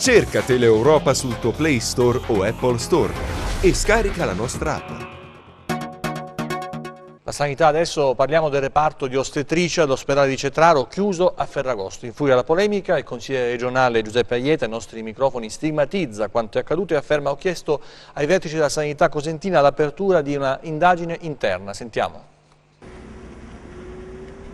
Cerca Teleeuropa sul tuo Play Store o Apple Store e scarica la nostra app. La sanità, adesso parliamo del reparto di ostetricia all'ospedale di Cetraro, chiuso a Ferragosto. Infuria la polemica, il consigliere regionale Giuseppe Aieta ai nostri microfoni stigmatizza quanto è accaduto e afferma: ho chiesto ai vertici della sanità cosentina l'apertura di una indagine interna. Sentiamo.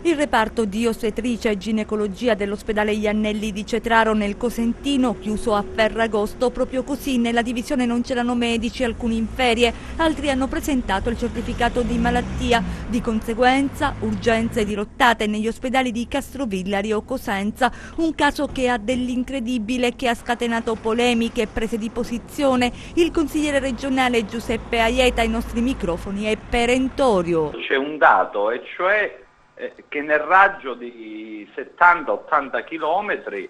Il reparto di ostetricia e ginecologia dell'ospedale Iannelli di Cetraro nel Cosentino, chiuso a Ferragosto. Proprio così, nella divisione non c'erano medici, alcuni in ferie, altri hanno presentato il certificato di malattia. Di conseguenza, urgenze dirottate negli ospedali di Castrovillari o Cosenza, un caso che ha dell'incredibile, che ha scatenato polemiche e prese di posizione. Il consigliere regionale Giuseppe Aieta ai nostri microfoni è perentorio. C'è un dato, e cioè che nel raggio di 70-80 chilometri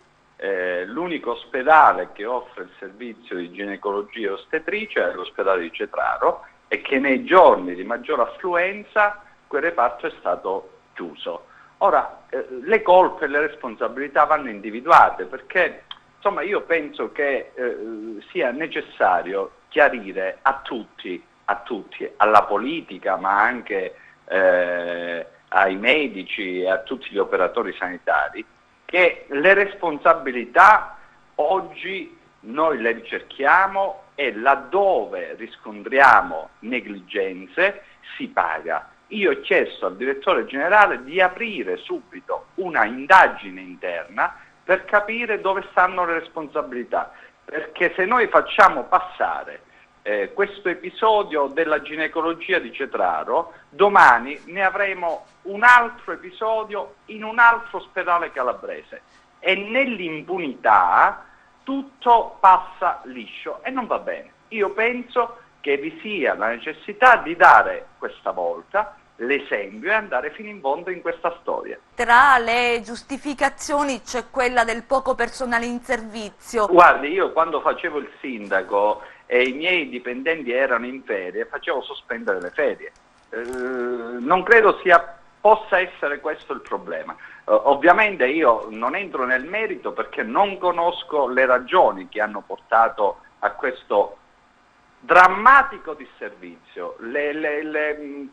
l'unico ospedale che offre il servizio di ginecologia e ostetricia è l'ospedale di Cetraro, e che nei giorni di maggior affluenza quel reparto è stato chiuso. Ora, le colpe e le responsabilità vanno individuate, perché insomma io penso che sia necessario chiarire a tutti, alla politica, ma anche ai medici e a tutti gli operatori sanitari, che le responsabilità oggi noi le ricerchiamo e laddove riscontriamo negligenze si paga. Io ho chiesto al direttore generale di aprire subito una indagine interna per capire dove stanno le responsabilità, perché se noi facciamo passare questo episodio della ginecologia di Cetraro, domani ne avremo un altro episodio in un altro ospedale calabrese e nell'impunità tutto passa liscio e non va bene. Io penso che vi sia la necessità di dare questa volta l'esempio e andare fino in fondo in questa storia. Tra le giustificazioni c'è quella del poco personale in servizio. Guardi, io quando facevo il sindaco e i miei dipendenti erano in ferie, facevo sospendere le ferie. Non credo possa essere questo il problema. Ovviamente io non entro nel merito perché non conosco le ragioni che hanno portato a questo drammatico disservizio.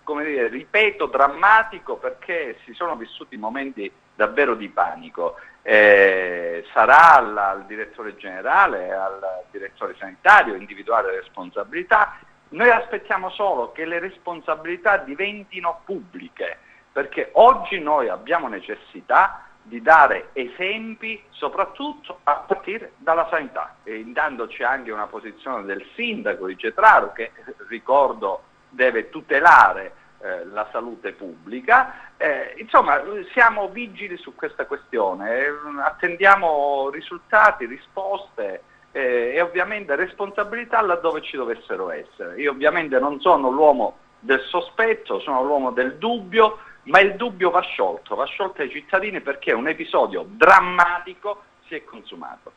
Come dire, ripeto, drammatico perché si sono vissuti momenti davvero di panico. Sarà al direttore generale, al direttore sanitario individuare le responsabilità. Noi aspettiamo solo che le responsabilità diventino pubbliche, perché oggi noi abbiamo necessità di dare esempi soprattutto a partire dalla sanità. E intanto c'è anche una posizione del sindaco di Cetraro che, ricordo, deve tutelare la salute pubblica. Insomma, siamo vigili su questa questione, attendiamo risultati, risposte e ovviamente responsabilità laddove ci dovessero essere. Io ovviamente non sono l'uomo del sospetto, sono l'uomo del dubbio, ma il dubbio va sciolto ai cittadini perché un episodio drammatico si è consumato.